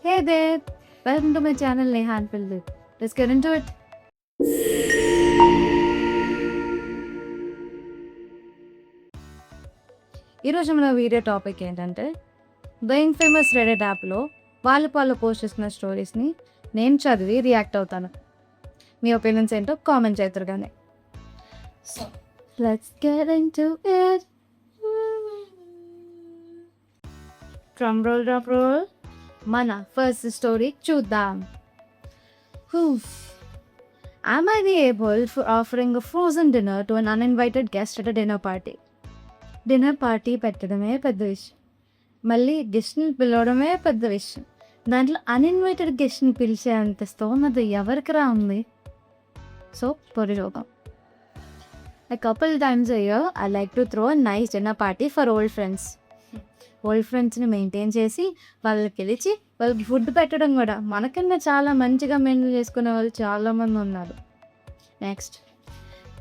Hey there, welcome to my channel Neha and Pildu. Let's get into it. ఈరోజు మన video topic ఏంటంటే buying famous రెడెట్ యాప్లో వాళ్ళు post చేసిన స్టోరీస్ని నేను చదివి రియాక్ట్ అవుతాను. మీ ఒపీనియన్స్ ఏంటో కామెంట్ చేస్తారు కానీ. So let's get into it. Drum roll. మన ఫస్ట్ స్టోరీ చూద్దాం. Am I the able for offering a frozen dinner to an uninvited guest at a dinner party? Dinner party పెట్టడమే పెద్ద విషయం, మళ్ళీ గెస్ట్ని పిలవడమే పెద్ద విషయం. దాంట్లో అన్ఇన్వైటెడ్ గెస్ట్ని పిలిచే అంత స్తోమత ఎవరికి రా ఉంది? So పొరిలోకం. A couple times a year I like to throw a nice dinner party for old friends. Old ఫ్రెండ్స్ని మెయింటైన్ చేసి వాళ్ళకి పిలిచి వాళ్ళకి ఫుడ్ పెట్టడం కూడా. మనకన్నా చాలా మంచిగా మెయింటైన్ చేసుకునే వాళ్ళు చాలామంది ఉన్నారు. Next,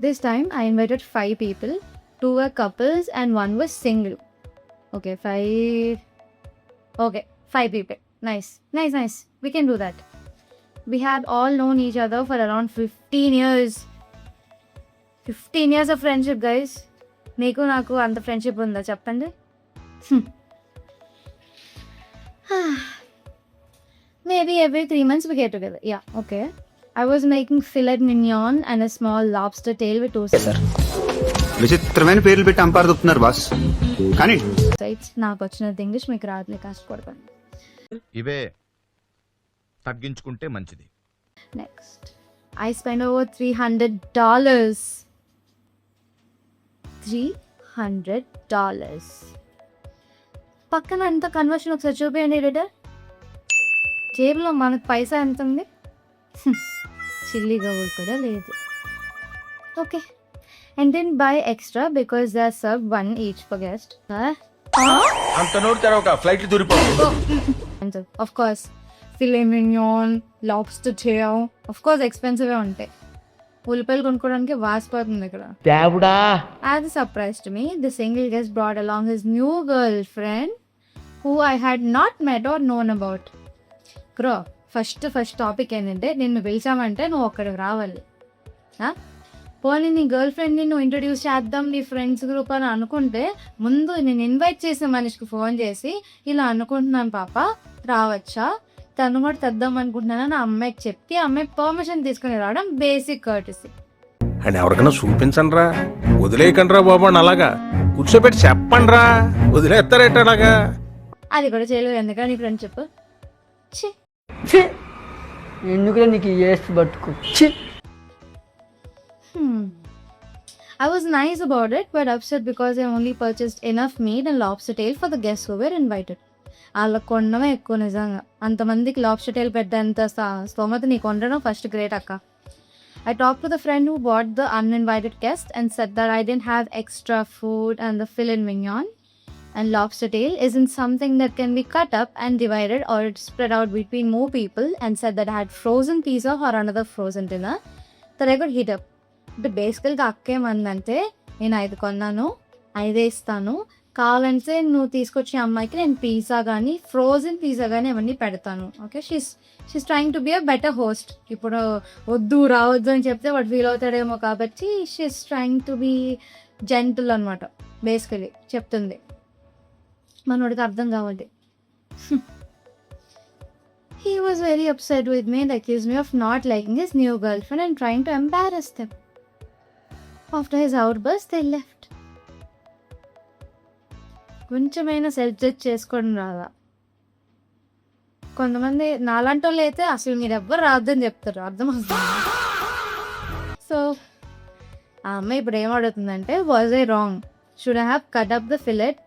this time I invited 5 people. 2 were couples and 1 was single. Okay, 5 people. Nice. We can do that. We had all known each other for around 15 years. 15 years of friendship, guys. మీకు నాకు అంత friendship ఉందా చెప్పండి? Maybe every 3 months we get together. Yeah, okay. I was making filet mignon and a small lobster tail with 2 విచిత్రమైన పేర్లు పెట్టి అంపారు తప్పుతున్నారు boss. కానీ నాకు వచ్చినది ఇంగ్లీష్, మీకు రాదులే, కష్టపడకండి. ఇవే తగ్గించుకుంటే మంచిది. Next, I spent over $300. $300. పక్కన ఎంత కన్వర్షన్ ఒకసారి చూపించండి రీడర్. జేబులో మనకు పైసా ఎంత ఉంది? చిల్లి గవ్వులు కూడా లేదు. Okay, and then buy extra because they are serve 1 each for guest. అంత నోరు తెరవక ఫ్లైట్ దూరిపోతుంది. ఆఫ్ కోర్స్ ఫిలే మినియాన్, lobster tail of course expensive ఉంటాయి. ఉల్లిపాయలు కొనుక్కోవడానికి వాసిపోతుంది ఇక్కడ. As a surprise to me, the single guest brought along his new girlfriend who I had not met or known about. Bro, first topic ఏంటంటే, నిన్ను పిలిచామంటే నువ్వు ఒక్కడికి రావాలి. పోనీ నీ గర్ల్ ఫ్రెండ్ని నువ్వు ఇంట్రడ్యూస్ చేద్దాం నీ ఫ్రెండ్స్ గ్రూప్ అని అనుకుంటే, ముందు నేను ఇన్వైట్ చేసిన మనిషికి ఫోన్ చేసి ఇలా అనుకుంటున్నాను పాప రావచ్చా, తను కూడా తెద్దాం అనుకుంటున్నాను అమ్మాయికి చెప్పి అమ్మాయి పర్మిషన్ తీసుకుని రావడం బేసిక్ కర్టసీ. అండ్ ఎవరికైనా చూపించండి రా, వదిలేయకండి రా బాబు అని అలాగా కూర్చోబెట్టి చెప్పండి రా, వదిలేస్తారేట అలాగా. అది కూడా చేయలేదు, ఎందుకని నీ ఫ్రెండ్ చెప్పు. ఎందుకు నీకు బతుకు. I was nice about it but upset because I only purchased enough meat and lobster tail for the guests who were invited. వాళ్ళకి కొనడమే ఎక్కువ నిజంగా. అంతమందికి లాబ్స్టర్ టైల్ పెట్టేంత స్తోమత నీకు ఉండడం ఫస్ట్ గ్రేట్ అక్క. I talked to the friend who bought the uninvited guest and said that I didn't have extra food and the filet mignon and lobster tail isn't something that can be cut up and divided or spread out between more people, and said that I had frozen pizza or another frozen dinner that I could heat up. అంటే బేసికల్గా అక్కేమందంటే, నేను 5 కొన్నాను, 5 ఇస్తాను, కావాలంటే నువ్వు తీసుకొచ్చిన అమ్మాయికి నేను పిజ్జా కానీ ఫ్రోజన్ పిజ్జా కానీ అవన్నీ పెడతాను. Okay, she's trying to be a better host. ఇప్పుడు వద్దు రావద్దు అని చెప్తే వాడు ఫీల్ అవుతాడేమో కాబట్టి she's trying to be gentle అనమాట. బేసికలీ చెప్తుంది, మనోడికి అర్థం కావాలి. He was very upset with me and accused me of not liking his new girlfriend and trying to embarrass them. After his outburst, they left. కొంచెమైనా self judge చేసుకోవడం రాదా? కొంతమంది నాలాంటి వాళ్ళు అయితే అసలు మీరు ఎవ్వరు రావద్దని చెప్తారు, అర్థమవుతుంది. సో ఆ అమ్మాయి ఇప్పుడు ఏం అడుగుతుందంటే, was I wrong? Should I have cut up the filet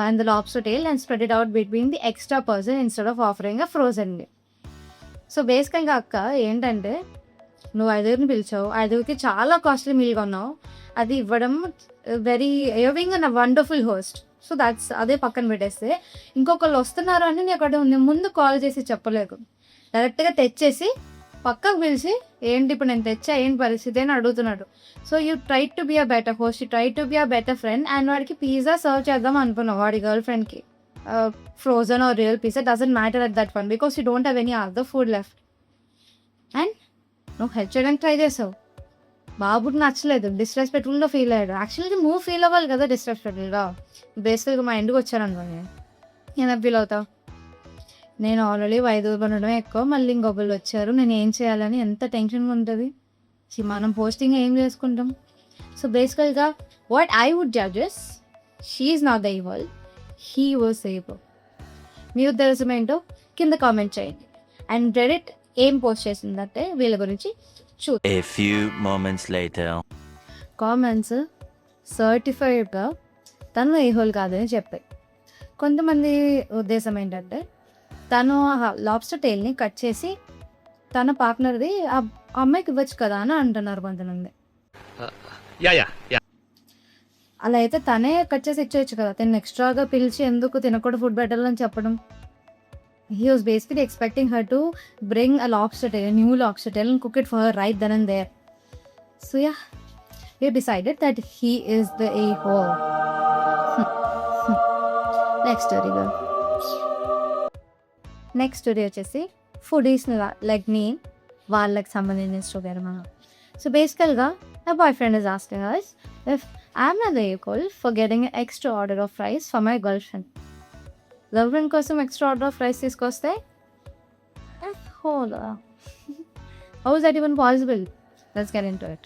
and the lobster tail and spread it out between the extra person instead of offering a frozen meal? So బేసికల్గా అక్క ఏంటంటే, నువ్వు 5 పిలిచావు, 5కి చాలా కాస్ట్లీ మీల్ కొన్నావు, అది ఇవ్వడం వెరీ యూవింగ్ and a wonderful host. So అదే పక్కన పెట్టేస్తే, ఇంకొకళ్ళు వస్తున్నారు అని నేను అక్కడ ముందు కాల్ చేసి చెప్పలేదు, డైరెక్ట్గా తెచ్చేసి పక్కకు పిలిచి ఏంటి ఇప్పుడు నేను తెచ్చా ఏంటి పరిస్థితి అని అడుగుతున్నాడు. So you try to be a better host, you try to be a better friend, and వాడికి పిజ్జా సర్వ్ చేద్దాం అనుకున్నావు వాడి గర్ల్ ఫ్రెండ్కి. frozen or real pizza, doesn't matter at that point because you don't have any other food left. And నువ్వు help చేయడానికి try చేసావు, బాబుకి నచ్చలేదు, డిస్రెస్పెక్ట్ఫుల్గా ఫీల్ అయ్యాడు. యాక్చువల్గా నువ్వు ఫీల్ అవ్వాలి కదా డిస్రెస్పెక్ట్ఫుల్గా. బేసిక్గా మా ఇంటికి వచ్చారనుకోండి నేను ఫీల్ అవుతావు. నేను ఆల్రెడీ 5 ఉండడమే ఎక్కువ, మళ్ళీ ఇంకొకళ్ళు వచ్చారు, నేను ఏం చేయాలని ఎంత టెన్షన్గా ఉంటుంది. మనం పోస్టింగ్ ఏం చేసుకుంటాం. సో బేసికల్గా what I would judges, she is not the evil, he was the evil. మీ ఉద్దేశం ఏంటో కింద కామెంట్ చేయండి. అండ్ రెడిట్ ఏం పోస్ట్ చేసిందంటే వీళ్ళ గురించి చూ. A few moments later. Comments సర్టిఫైడ్గా తను ఏ హోల్ కాదని చెప్పాయి. కొంతమంది ఉద్దేశం ఏంటంటే తను లాబ్స్టర్ టైల్ని కట్ చేసి తన పార్ట్నర్ది ఆ అమ్మాయికి ఇవ్వచ్చు కదా అని అంటున్నారు కొంతమంది. అలా అయితే తనే కట్ చేసి ఇచ్చేయచ్చు కదా, తను ఎక్స్ట్రాగా పిలిచి ఎందుకు తినకూడదు ఫుడ్ పెట్టాలని చెప్పడం. He was basically expecting her to bring a lobster tail, a new lobster tail, and cook it for her right then and there. So yeah, we decided that he is the a-hole. Next story girl. Next story వచ్చేసి foodies like మీ వాళ్ళకి సంబంధించిన story అన్నమాట. So బేసికల్గా my boyfriend is asking us if I'm not the a-hole for getting an extra order of fries for my girlfriend. Girlfriend కోసం extra order of rice తీసుకొస్తే హోలా, how is that even possible? Let's get into it.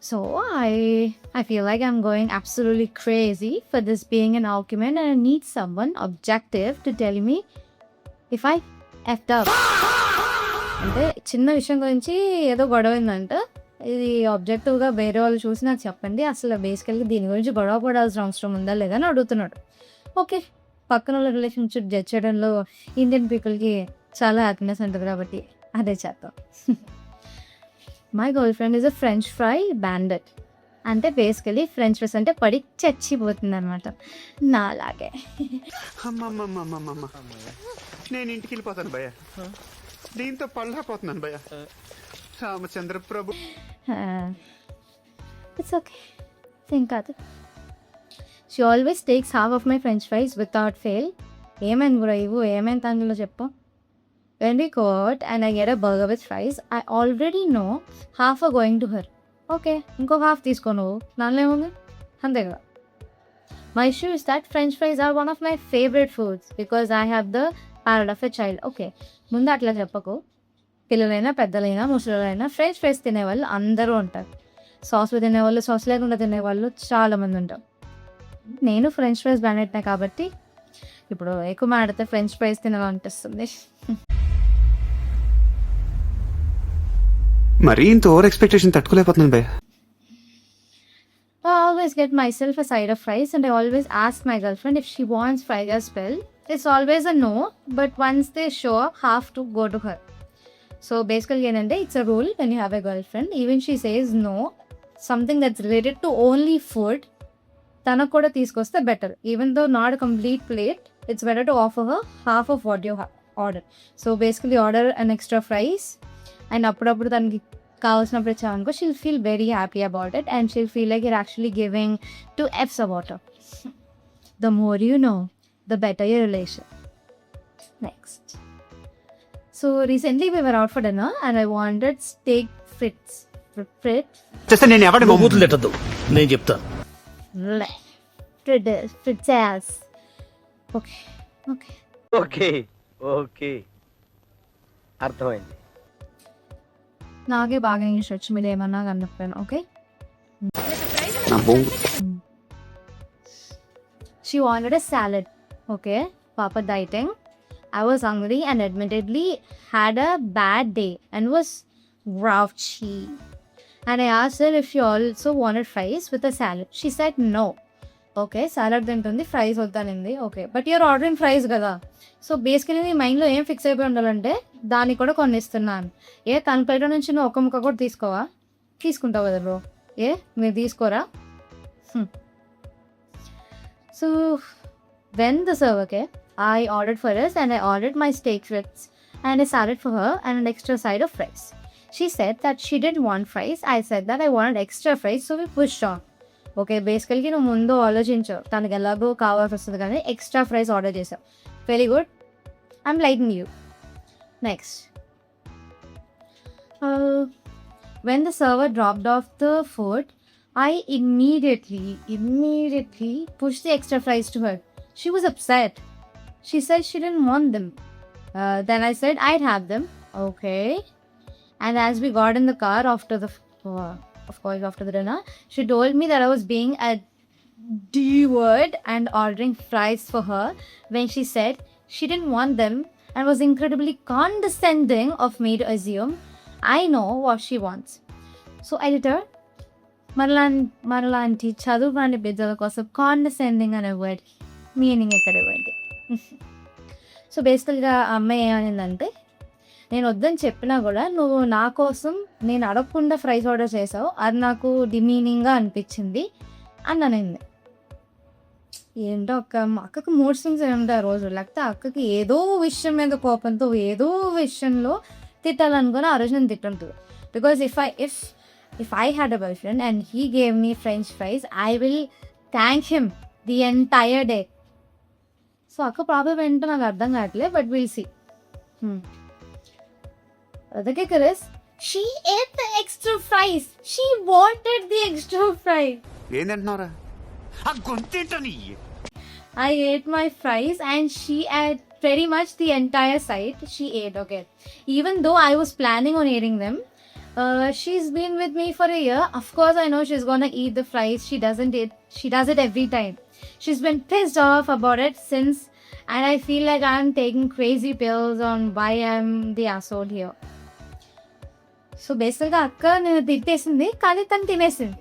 So I feel like I'm going absolutely crazy for this being an argument and I need someone objective to tell me if I effed up. అంటే చిన్న విషయం గురించి ఏదో గొడవైందంట, ఇది ఆబ్జెక్టివ్గా వేరే వాళ్ళు చూసి నాకు చెప్పండి, అసలు బేసికల్గా దీని గురించి గొడవ పడాల్సిన అవసరం ఉందా లేదా అని అడుగుతున్నాడు. ఓకే, పక్కన వాళ్ళ రిలేషన్షిప్ జడ్జ్ చేయడంలో ఇండియన్ పీపుల్కి చాలా హ్యాపీనెస్ ఉంటుంది కాబట్టి అదే చేద్దాం. My girl friend is a French fry banded. అంటే బేసికలీ ఫ్రెంచ్ ఫ్రైస్ అంటే పడి చచ్చిపోతుంది అనమాట, నాలాగే. అమ్మమ్మమ్మమ్మమ్మ, నేను ఇంటికి వెళ్ళిపోతాను భయ్య, దీంతో పళ్ళపోతున్నాను భయ్య. రామచంద్ర ప్రభు, ఇట్స్ ఓకే, థింక్ అది. She always takes half of my french fries without fail. ఏమైంది బ్రో ఇవ్వు, ఏమైంది అందులో చెప్పు. When we go out and I get a burger with fries, I already know half are going to her. Okay, ఇంకొక half తీసుకో నువ్వు, దానిలో ఏముంది, అంతే కదా. My issue is that french fries are one of my favorite foods because I have the parrot of a child. Okay, ముందు అట్లా చెప్పకు. పిల్లలైనా పెద్దలైనా ముసలిలైనా ఫ్రెంచ్ ఫ్రైస్ తినేవాళ్ళు అందరూ ఉంటారు. సాస్ తినేవాళ్ళు, సాస్ లేకుండా తినేవాళ్ళు చాలామంది ఉంటారు. నేను ఫ్రెంచ్ ఫ్రైస్ బ్యాండెడ్నే కాబట్టి ఇప్పుడు ఎక్కువ మాడితే ఫ్రెంచ్ ఫ్రైస్ తినాలనిపిస్తుంది. మరీ ఇంత ఓవర్ ఎక్స్పెక్టేషన్ తట్టుకోలేకపోతున్నాను భయ్య. I always get myself a side of fries and I always ask my girlfriend if she wants fries as well. It's always a no, but once they show up, half to go to her. So basically ఏంటంటే it's a rule when you have a girlfriend, even she says no, something that's related to only food, తనకు కూడా తీసుకొస్తే better. Even though not complete plate, it's better to offer her half of what you order. So basically order and extra fries and అప్పుడప్పుడు తనకి కావాల్సినప్పుడు ఇచ్చామనుకో, she'll feel very happy about it and she'll feel like you're actually giving 2 Fs about her. The more you know, the better your relation. Next. So recently we were out for dinner and I wanted steak frites. చేస్తే నేను ఎవరి బూతులు తిట్టద్దు, నేను చెప్తా. Frites ass. Okay. Okay okay అర్థమైంది. నాకే బాగా English వచ్చి మీరు ఏమన్నా కనుక్కోను. ఓకే, నా బొంగు. she wanted a salad. Okay, Papa dieting. I was hungry and admittedly had a bad day and was grouchy. And I asked her if she also wanted fries with a salad. She said no. Okay, salad తింటుంది, fries వద్దనింది. Okay, but you're ordering fries కదా. So basically నీ మైండ్లో ఏం fix అయిపోయి ఉండాలంటే దానికి కూడా కొన్ని ఇస్తున్నాను. తన ప్లేట్ నుంచి నువ్వు ఒక ముక్క కూడా తీసుకోవా? తీసుకుంటావు కదా బ్రో, మీరు తీసుకోరా? So when the serve, okay, I ordered for us and I ordered my steak frites and a salad for her and an extra side of fries. She said that she didn't want fries. I said that I wanted extra fries, so we pushed on. Okay, బేసికల్గా నువ్వు ముందు ఆలోచించావు తనకి ఎలాగో కావాల్సి వస్తుంది కానీ extra fries order చేసావు. Very good, I'm liking you. Next, when the server dropped off the food, I immediately pushed the extra fries to her. She was upset. She said she didn't want them. Then I said I'd have them. Okay. And as we got in the car after the dinner, she told me that I was being a D-word and ordering fries for her when she said she didn't want them, and was incredibly condescending of me to assume I know what she wants. So editor, మరలాంటి చదువురాని బిడ్డల కోసం కాండసెండింగ్ అనే word meaning ఎక్కడ ఇవ్వండి. So బేసికల్గా ఆ అమ్మాయి ఏమనిందంటే, నేను వద్దని చెప్పినా కూడా నువ్వు నా కోసం నేను అడగకుండా ఫ్రైస్ ఆర్డర్ చేసావు, అది నాకు డిమీనింగ్గా అనిపించింది అని అనింది. ఏంటో మా అక్కకి మూడ్ స్వింగ్స్ ఉంటాయి రోజు, లేకపోతే అక్కకి ఏదో విషయం మీద కోపంతో ఏదో విషయంలో తిట్టాలనుకుని ఆ రోజు నేను తిట్టుంటుంది. Because if I had a boyfriend and he gave me French fries, I will thank him the entire day. సో అక్క ప్రాబ్లం ఏంటో నాకు అర్థం కావట్లేదు, but will see. The kicker is, she ate the extra fries. She wanted the extra fries. ఏంటంటున్నారా? ఆ గొంతేంటని? I ate my fries and she ate pretty much the entire side. She ate, okay. Even though I was planning on eating them, she's been with me for a year. Of course, I know she's gonna eat the fries. She does it every time. She's been pissed off about it since, and I feel like I'm taking crazy pills on why I'm the asshole here. So బేసిక్గా అక్క నేను తిట్టేసింది, కానీ తను తినేసింది.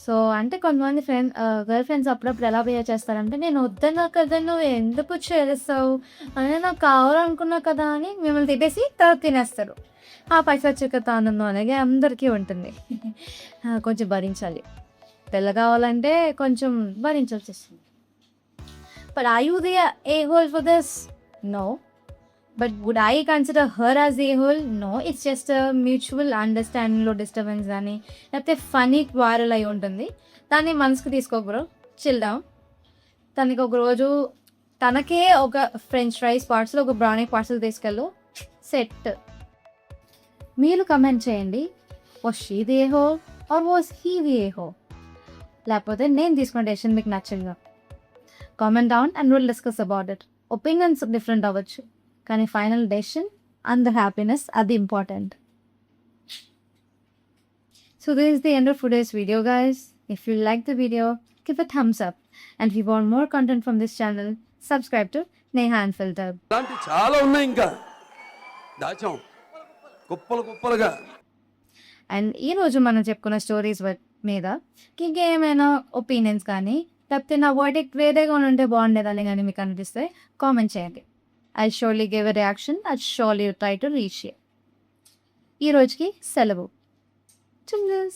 So అంటే కొంతమంది girl friends అప్పుడప్పుడు ఎలా బిహేవ్ చేస్తారంటే, నేను వద్దన్నా కదా నువ్వు ఎందుకు చేస్తావు అని, నాకు కావాలనుకున్నా కదా అని మిమ్మల్ని తిట్టేసి తర్వాత తినేస్తారు. ఆ పైశాచికత ఆనందం అనేది అందరికీ ఉంటుంది. కొంచెం భరించాలి, పిల్ల కావాలంటే కొంచెం భరించాల్సి వస్తుంది. But are you the a-hole for this? No. But would I consider her as a-hole? No. It's just a mutual understanding లో డిస్టర్బెన్స్ కానీ లేకపోతే ఫనీ క్వారల్ అయి ఉంటుంది. దాన్ని మనసుకు తీసుకో బ్రో, చిల్ డౌన్. తనకి ఒక రోజు తనకే ఒక ఫ్రెంచ్ ఫ్రైస్ పార్సల్, ఒక బ్రౌనీ పార్సల్ తీసుకెళ్ళు, సెట్. మీరు కమెంట్ చేయండి, was she the a-hole or was he the a-hole? లేకపోతే నేను తీసుకున్న డెసిషన్ మీకు నచ్చిందా? Comment down and will discuss about it. Opinions different అవ్వచ్చు, కానీ final decision and the happiness అది important. So this is the end of today's video, guys. If you like the video, give a thumbs up. And if you want more content from this channel, subscribe to Neha Unfiltered. అలాంటి చాలా ఉన్నాయి, ఇంకా దాచాం కుప్పలుగా. And ఈరోజు మనం చెప్పుకున్న stories మీద ఇంకేమైనా ఒపీనియన్స్ కానీ లేకపోతే నా వర్డిక్ట్ వేరేగా ఉంటే బాగుండేదని కానీ మీకు అనిపిస్తే కామెంట్ చేయండి. I'll surely give a reaction. I'll surely try to reach you. ఈ రోజుకి సెలవు. Chingus.